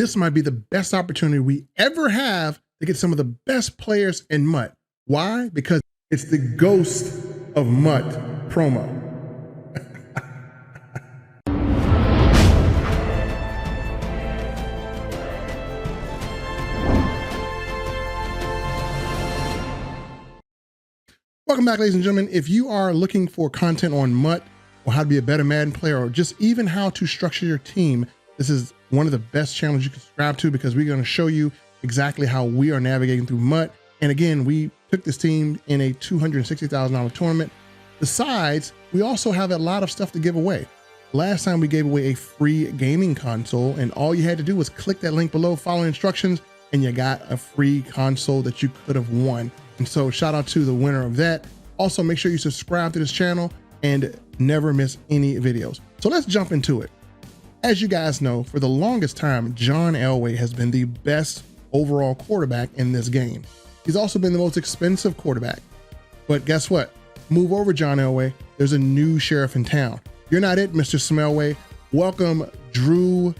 this might be the best opportunity we ever have to get some of the best players in MUT. Why? Because it's the Ghost of MUT promo. Welcome back, ladies and gentlemen. If you are looking for content on MUT or how to be a better Madden player or just even how to structure your team, this is one of the best channels you can subscribe to because we're going to show you exactly how we are navigating through MUT. And again, we took this team in a $260,000 tournament. Besides, we also have a lot of stuff to give away. Last time we gave away a free gaming console, and all you had to do was click that link below, follow instructions, and you got a free console that you could have won. And so shout out to the winner of that. Also, make sure you subscribe to this channel and never miss any videos. So let's jump into it. As you guys know, for the longest time, John Elway has been the best overall quarterback in this game. He's also been the most expensive quarterback. But guess what? Move over, John Elway. There's a new sheriff in town. You're not it, Mr. Smellway. Welcome, Drew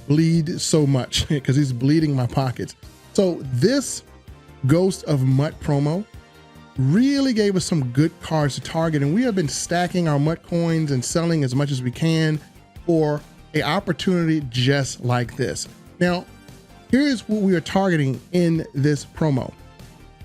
Bleed So Much, because he's bleeding my pockets. So this Ghost of MUT promo really gave us some good cards to target, and we have been stacking our MUT coins and selling as much as we can for an opportunity just like this. Now, here's what we are targeting in this promo.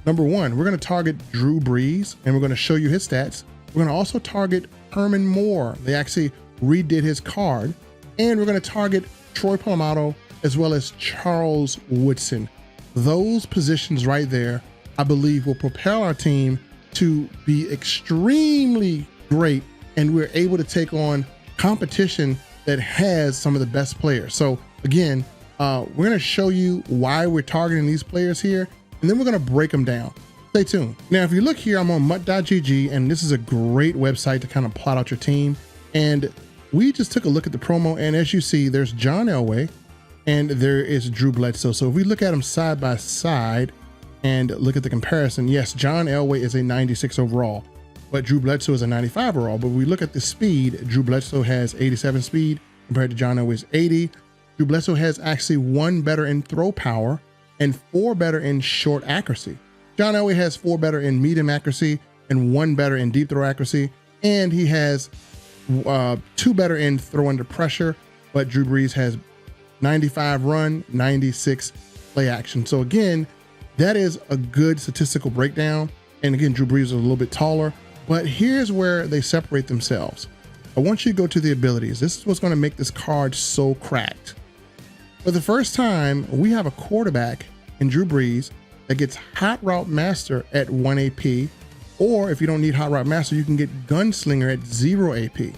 Number one, we're going to target Drew Brees, and we're going to show you his stats. We're going to also target Herman Moore. They actually redid his card, and we're going to target Troy Polamalu as well as Charles Woodson. Those positions right there, I believe, will propel our team to be extremely great, and we're able to take on competition that has some of the best players. So again, we're going to show you why we're targeting these players here, and then we're going to break them down. Stay tuned. Now, if you look here, I'm on MUT.gg, and this is a great website to kind of plot out your team. And we just took a look at the promo, and as you see, there's John Elway, and there is Drew Bledsoe. So if we look at them side by side and look at the comparison, yes, John Elway is a 96 overall, but Drew Bledsoe is a 95 overall. But when we look at the speed, Drew Bledsoe has 87 speed compared to John Elway's 80. Drew Bledsoe has actually 1 better in throw power and 4 better in short accuracy. John Elway has 4 better in medium accuracy and 1 better in deep throw accuracy. And he has 2 better in throw under pressure, but Drew Brees has 95 run, 96 play action. So again, that is a good statistical breakdown. And again, Drew Brees is a little bit taller, but here's where they separate themselves. I want you to go to the abilities. This is what's going to make this card so cracked. For the first time, we have a quarterback in Drew Brees that gets Hot Route Master at 1 AP, or if you don't need Hot Route Master, you can get Gunslinger at 0 AP. You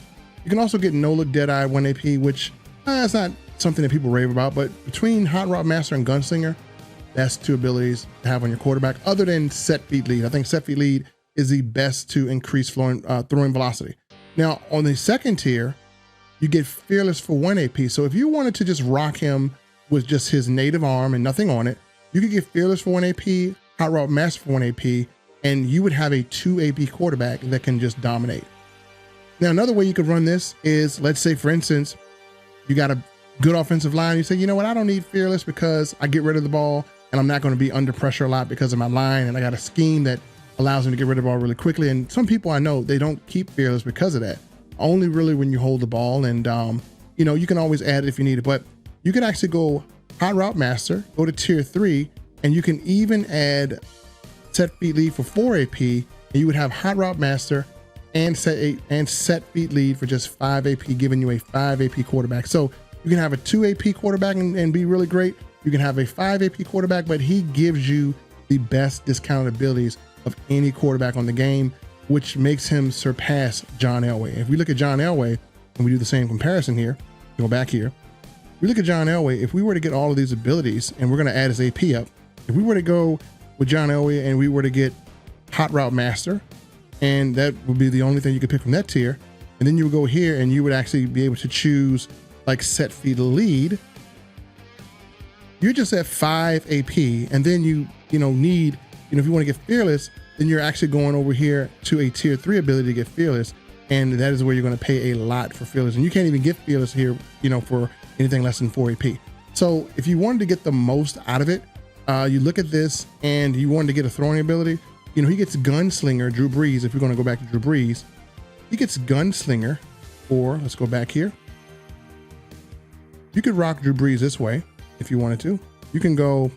can also get No Look Deadeye 1 AP, which it's not something that people rave about, but between Hot Route Master and Gunslinger, that's 2 abilities to have on your quarterback, other than Set Feet Lead. I think Set Feet Lead is the best to increase throwing velocity. Now, on the second tier, you get Fearless for 1 AP. So if you wanted to just rock him with just his native arm and nothing on it, you could get Fearless for 1 AP, Hot Route Master for 1 AP, and you would have a 2 AP quarterback that can just dominate. Now, another way you could run this is, let's say, for instance, you got a good offensive line. You say, you know what, I don't need Fearless because I get rid of the ball and I'm not going to be under pressure a lot because of my line. And I got a scheme that allows me to get rid of the ball really quickly. And some people I know, they don't keep Fearless because of that. Only really when you hold the ball. And, you know, you can always add it if you need it, but you can actually go Hot Route Master, go to tier 3, and you can even add Set Feet Lead for 4 AP, and you would have Hot Route Master and Set Feet Lead for just 5 AP, giving you a 5 AP quarterback. So you can have a 2 AP quarterback and be really great. You can have a 5 AP quarterback, but he gives you the best discounted abilities of any quarterback on the game, which makes him surpass John Elway. If we look at John Elway and we do the same comparison here, go back here, we look at John Elway. If we were to get all of these abilities, and we're going to add his AP up, if we were to go with John Elway and we were to get Hot Route Master, and that would be the only thing you could pick from that tier, and then you would go here and you would actually be able to choose like Set Feet Lead, you're just at 5 AP, and then you need, if you want to get Fearless, then you're actually going over here to a tier 3 ability to get Fearless, and that is where you're going to pay a lot for Fearless, and you can't even get Fearless here, for anything less than 4 AP. So if you wanted to get the most out of it, you look at this and you wanted to get a throwing ability. You know, he gets Gunslinger, Drew Brees. If we're going to go back to Drew Brees, he gets Gunslinger, or let's go back here. You could rock Drew Brees this way if you wanted to. You can go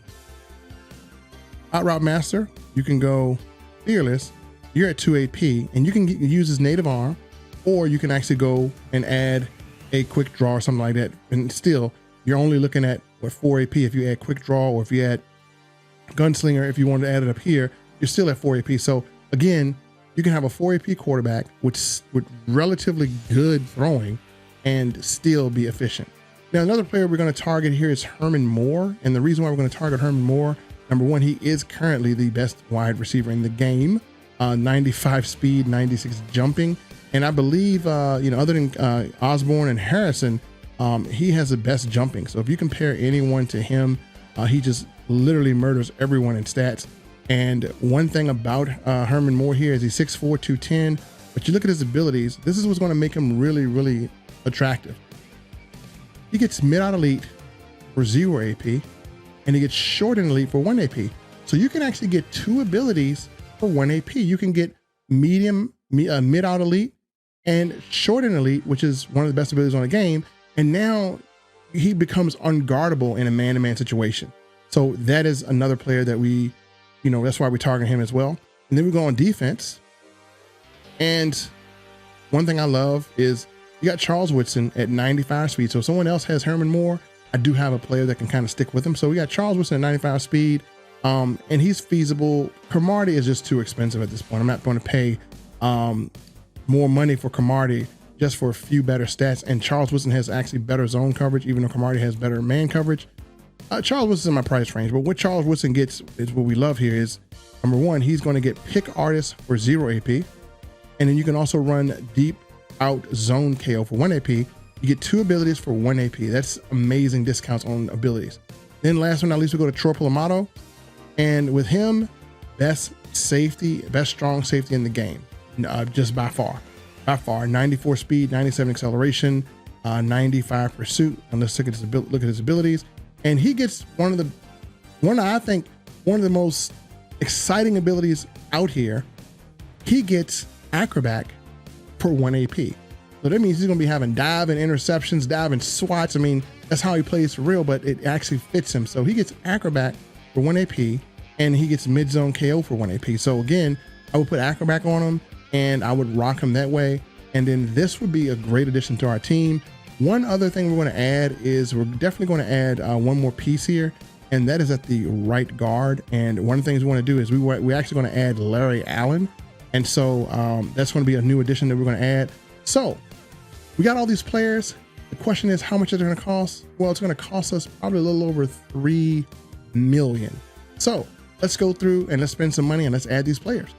Out Route Master. You can go Fearless. You're at 2 AP, and you can use his native arm, or you can actually go and add a quick draw or something like that. And still, you're only looking at what 4 AP if you add quick draw, or if you add Gunslinger. If you wanted to add it up here, you're still at 4 AP. So again, you can have a 4 AP quarterback with relatively good throwing and still be efficient. Now, another player we're going to target here is Herman Moore. And the reason why we're going to target Herman Moore, number one, he is currently the best wide receiver in the game. 95 speed, 96 jumping. And I believe, other than Osborne and Harrison, he has the best jumping. So if you compare anyone to him, he just literally murders everyone in stats. And one thing about Herman Moore here is he's 6'4", 210. But you look at his abilities, this is what's going to make him really, really attractive. He gets mid-out elite for 0 AP, and he gets short and elite for 1 AP. So you can actually get 2 abilities for 1 AP. You can get mid-out elite and short and elite, which is one of the best abilities on the game. And now he becomes unguardable in a man-to-man situation. So that is another player that we, that's why we target him as well. And then we go on defense. And one thing I love is you got Charles Woodson at 95 speed. So if someone else has Herman Moore, I do have a player that can kind of stick with him. So we got Charles Woodson at 95 speed, and he's feasible. Cromartie is just too expensive at this point. I'm not going to pay more money for Cromartie just for a few better stats. And Charles Woodson has actually better zone coverage, even though Cromartie has better man coverage. Charles Woodson's in my price range, but what Charles Woodson gets is what we love here is, number one, he's going to get pick artist for 0 AP. And then you can also run deep out zone KO for 1 AP. You get 2 abilities for 1 AP. That's amazing discounts on abilities. Then last but not least, we go to Troy Polamato. And with him, best strong safety in the game, just by far. 94 speed, 97 acceleration, 95 pursuit. And let's look at his abilities. And he gets one of the most exciting abilities out here. He gets acrobat for 1 AP. So that means he's going to be having dive and interceptions, dive and swats. I mean, that's how he plays for real, but it actually fits him. So he gets acrobat for 1 AP, and he gets mid-zone KO for 1 AP. So again, I would put acrobat on him, and I would rock him that way. And then this would be a great addition to our team. One other thing we're going to add is we're definitely going to add one more piece here, and that is at the right guard. And one of the things we want to do is we're actually going to add Larry Allen. And so that's going to be a new addition that we're going to add. So we got all these players. The question is, how much is it going to cost? Well, it's going to cost us probably a little over $3 million. So let's go through and let's spend some money and let's add these players.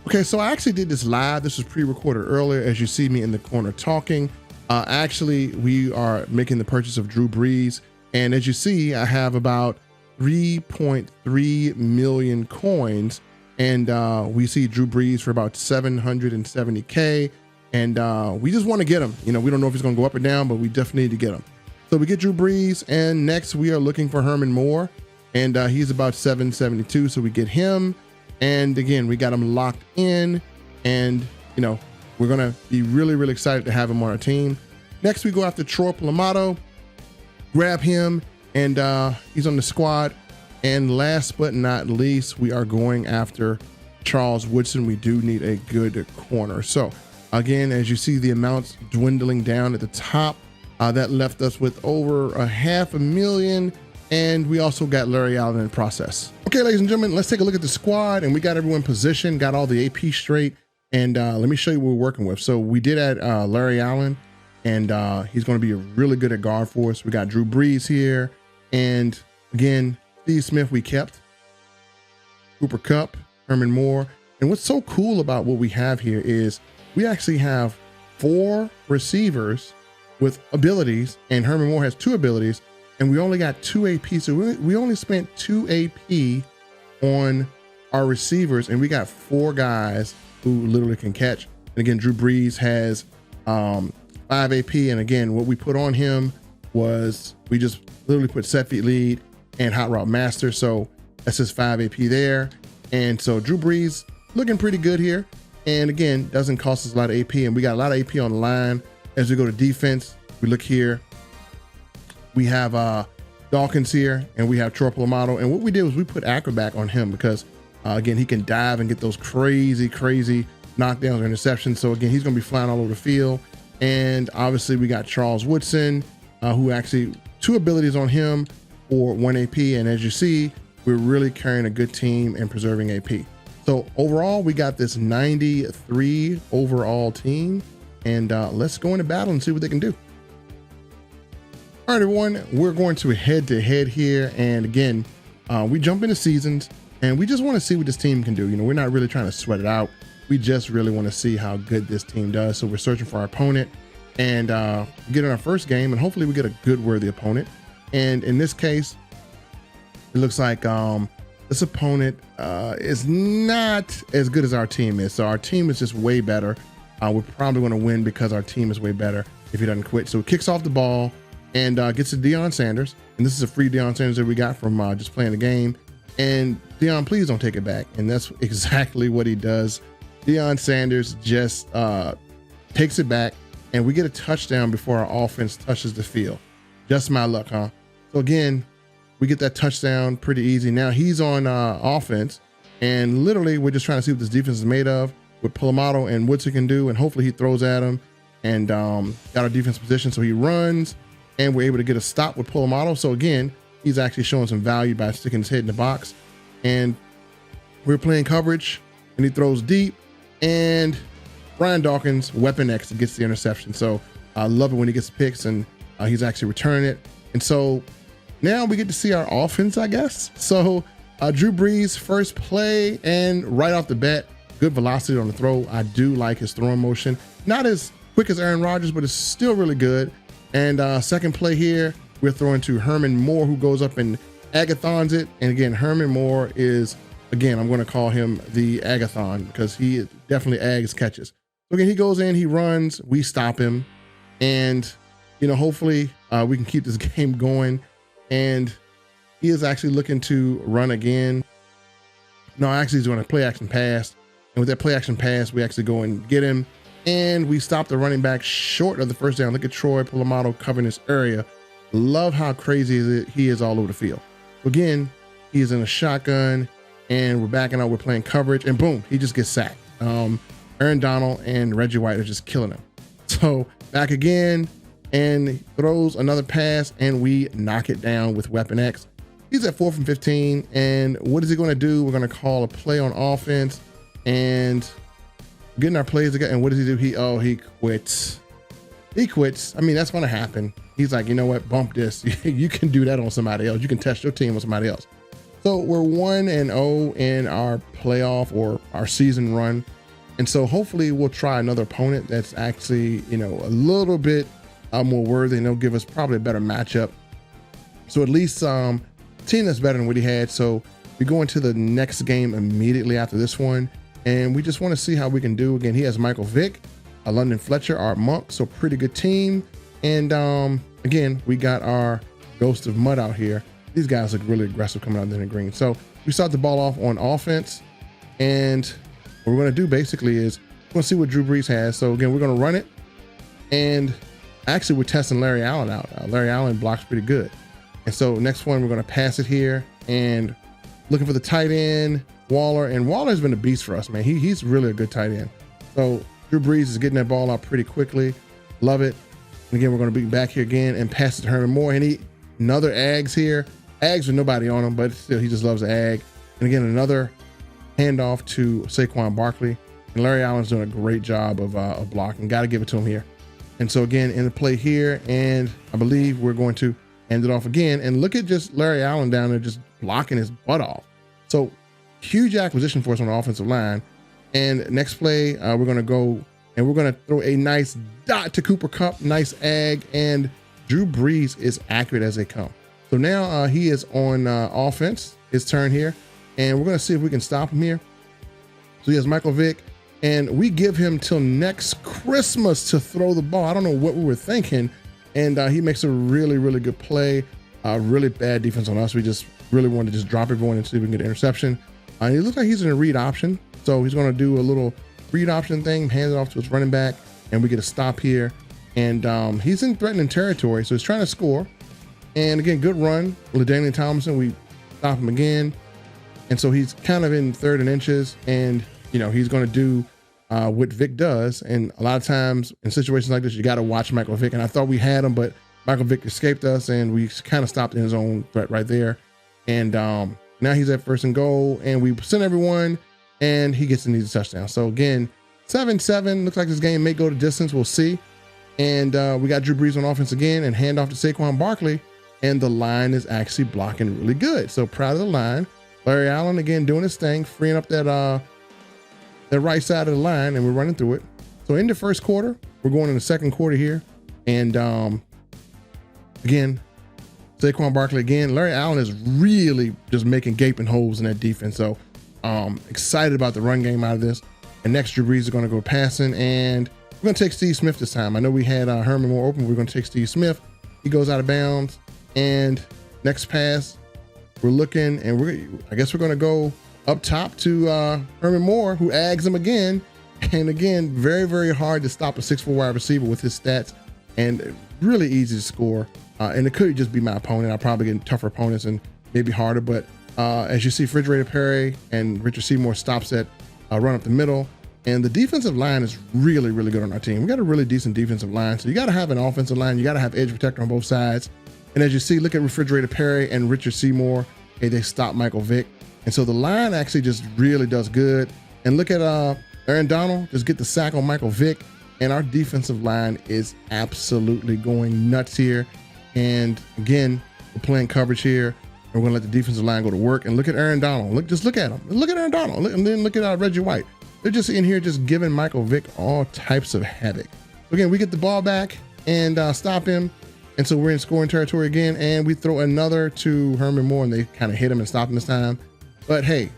Okay, so I actually did this live. This was pre-recorded earlier, as you see me in the corner talking. Actually, we are making the purchase of Drew Brees. And as you see, I have about 3.3 million coins. And we see Drew Brees for about 770K. And we just want to get him. We don't know if he's going to go up or down, but we definitely need to get him. So we get Drew Brees. And next we are looking for Herman Moore. And he's about 772. So we get him. And again, we got him locked in. And, we're going to be really, really excited to have him on our team. Next, we go after Troy Polamato, grab him, and he's on the squad. And last but not least, we are going after Charles Woodson. We do need a good corner. So again, as you see the amounts dwindling down at the top, that left us with over $500,000. And we also got Larry Allen in the process. Okay, ladies and gentlemen, let's take a look at the squad. And we got everyone positioned, got all the AP straight. And let me show you what we're working with. So we did add Larry Allen, and he's going to be really good at guard for us. We got Drew Brees here. And again, Steve Smith we kept. Cooper Kupp, Herman Moore. And what's so cool about what we have here is we actually have 4 receivers with abilities, and Herman Moore has 2 abilities, and we only got 2 AP. So we only spent 2 AP on our receivers, and we got 4 guys who literally can catch. And again, Drew Brees has 5 AP. And again, what we put on him was we just literally put set feet lead and hot route master. So that's his 5 AP there. And so Drew Brees looking pretty good here. And again, doesn't cost us a lot of AP, and we got a lot of AP on the line. As we go to defense, we look here. We have Dawkins here, and we have Troy Polamalu. And what we did was we put Acrobat on him because again, he can dive and get those crazy knockdowns or interceptions. So again, he's gonna be flying all over the field. And obviously we got Charles Woodson, who actually 2 abilities on him for 1 AP. And as you see, we're really carrying a good team and preserving AP. So overall, we got this 93 overall team, and let's go into battle and see what they can do. All right, everyone, we're going to head to head here. And again, we jump into seasons and we just want to see what this team can do. You know, we're not really trying to sweat it out. We just really want to see how good this team does. So we're searching for our opponent and get in our first game, and hopefully we get a good worthy opponent. And in this case, it looks like this opponent is not as good as our team is. So our team is just way better. We're probably going to win because our team is way better if he doesn't quit. So he kicks off the ball and gets to Deion Sanders. And this is a free Deion Sanders that we got from just playing the game. And Deion, please don't take it back. And that's exactly what he does. Deion Sanders just takes it back, and we get a touchdown before our offense touches the field. Just my luck, huh? So again, we get that touchdown pretty easy. Now he's on offense, and literally we're just trying to see what this defense is made of, what Polamalu and Woodson can do, and hopefully he throws at him and got our defense position. So he runs, and we're able to get a stop with Polamalu. So again, he's actually showing some value by sticking his head in the box. And we're playing coverage, and he throws deep, and Brian Dawkins, Weapon X, gets the interception. So I love it when he gets the picks, and he's actually returning it. And so now we get to see our offense, I guess. So Drew Brees, first play, and right off the bat, good velocity on the throw. I do like his throwing motion. Not as quick as Aaron Rodgers, but it's still really good. And second play here, we're throwing to Herman Moore, who goes up and agathons it. And again, Herman Moore is, again, I'm going to call him the agathon because he definitely ags catches. So again, he goes in, he runs, we stop him. And, you know, hopefully we can keep this game going. And he is actually looking to run again. No, actually he's doing a play action pass. And with that play action pass, we actually go and get him. And we stop the running back short of the first down. Look at Troy Polamalu covering this area. Love how crazy he is all over the field. So again, he is in a shotgun, and we're backing out. We're playing coverage, and boom, he just gets sacked. Aaron Donald and Reggie White are just killing him. So back again, and he throws another pass, and we knock it down with Weapon X. He's at 4th and 15, and what is he going to do? We're going to call a play on offense, and getting our plays again. And what does he do? He quits. He quits. I mean, that's going to happen. He's like, you know what? Bump this. You can do that on somebody else. You can test your team on somebody else. So we're 1-0 in our playoff or our season run. And so hopefully we'll try another opponent that's actually, you know, a little bit more worthy, and they'll give us probably a better matchup. So at least team that's better than what he had. So we go into the next game immediately after this one, and we just want to see how we can do. Again, he has Michael Vick, London Fletcher, our Monk, so pretty good team. And again, we got our Ghost of Mud out here. These guys look really aggressive coming out in the green. So we start the ball off on offense, and what we're going to do basically is we're going to see what Drew Brees has. So again, we're going to run it, and actually we're testing Larry Allen out. Larry Allen blocks pretty good. And so next one, we're going to pass it here and looking for the tight end, Waller. And Waller's been a beast for us, man. He's really a good tight end. So Drew Brees is getting that ball out pretty quickly. Love it. And again, we're going to be back here again and pass it to Herman Moore. And another Ags here. Ags with nobody on him, but still, he just loves the Ag. And again, another handoff to Saquon Barkley. And Larry Allen's doing a great job of blocking. Got to give it to him here. And so again, in the play here, and I believe we're going to hand it off again. And look at just Larry Allen down there just blocking his butt off. So huge acquisition for us on the offensive line. And next play, we're going to go and we're going to throw a nice dot to Cooper Kupp, nice Ag, and Drew Brees is accurate as they come. So now he is on offense, his turn here, and we're going to see if we can stop him here. So he has Michael Vick, and we give him till next Christmas to throw the ball. I don't know what we were thinking, and he makes a really, really good play. Really bad defense on us. We just really wanted to just drop everyone and see if we can get an interception. It looks like he's in a read option. So he's going to do a little read option thing, hand it off to his running back, and we get a stop here. And he's in threatening territory, so he's trying to score. And again, good run. LaDainian Tomlinson, we stop him again. And so he's kind of in 3rd and inches, and he's going to do what Vic does. And a lot of times in situations like this, you got to watch Michael Vick. And I thought we had him, but Michael Vick escaped us, and we kind of stopped in his own threat right there. And now he's at 1st and goal, and we send everyone, and he gets an easy touchdown. So again, 7-7. Looks like this game may go to distance. We'll see. And we got Drew Brees on offense again, and hand off to Saquon Barkley. And the line is actually blocking really good. So proud of the line. Larry Allen again doing his thing, freeing up that right side of the line, and we're running through it. So in the 1st quarter, we're going in the 2nd quarter here. And again, Saquon Barkley again. Larry Allen is really just making gaping holes in that defense. So excited about the run game out of this. And next, Drew Brees is going to go passing, and we're going to take Steve Smith this time. I know we had Herman more open. We're going to take Steve Smith. He goes out of bounds, and next pass, we're looking, and I guess we're going to go up top to Herman Moore, who ags him again. And again, very, very hard to stop a 6'4" wide receiver with his stats, and really easy to score. And it could just be my opponent. I'll probably get tougher opponents and maybe harder. But as you see, Refrigerator Perry and Richard Seymour stops that run up the middle. And the defensive line is really, really good on our team. We got a really decent defensive line. So you got to have an offensive line. You got to have edge protector on both sides. And as you see, look at Refrigerator Perry and Richard Seymour. Hey, they stop Michael Vick. And so the line actually just really does good. And look at Aaron Donald just get the sack on Michael Vick. And our defensive line is absolutely going nuts here. And again, we're playing coverage here. And we're going to let the defensive line go to work. And look at Aaron Donald. Just look at him. Look at Aaron Donald. And then look at Reggie White. They're just in here just giving Michael Vick all types of havoc. Again, we get the ball back and stop him. And so we're in scoring territory again. And we throw another to Herman Moore, and they kind of hit him and stop him this time. But hey,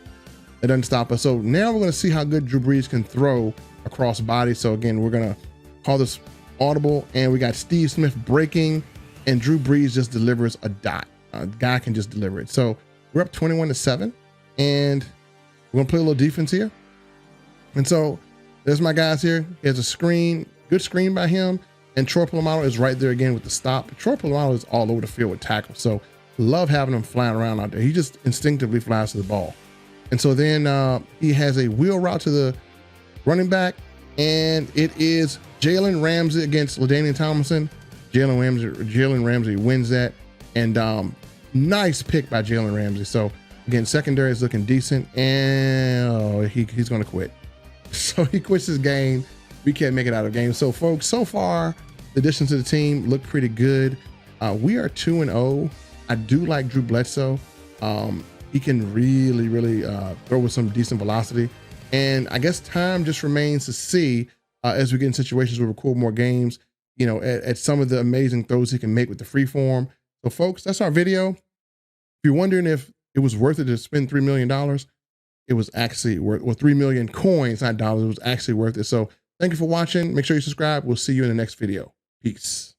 it doesn't stop us. So now we're going to see how good Drew Brees can throw across bodies. So again, we're going to call this audible. And we got Steve Smith breaking, and Drew Brees just delivers a dot. The guy can just deliver it. So we're up 21-7. And we're going to play a little defense here. And so there's my guys here. There's a screen, good screen by him. And Troy Polamalu is right there again with the stop. Troy Polamalu is all over the field with tackles. So love having him flying around out there. He just instinctively flies to the ball. And so then he has a wheel route to the running back. And it is Jalen Ramsey against LaDainian Tomlinson. Jalen Ramsey wins that. And nice pick by Jalen Ramsey. So again, secondary is looking decent. And he's going to quit. So he quits his game. We can't make it out of the game. So folks, so far, the additions to the team look pretty good. We are 2-0. I do like Drew Bledsoe. He can really, really throw with some decent velocity. And I guess time just remains to see as we get in situations where we record more games, at some of the amazing throws he can make with the free form. So folks, that's our video. If you're wondering if it was worth it to spend $3 million, it was actually worth, well, 3 million coins, not dollars. It was actually worth it. So thank you for watching. Make sure you subscribe. We'll see you in the next video. Peace.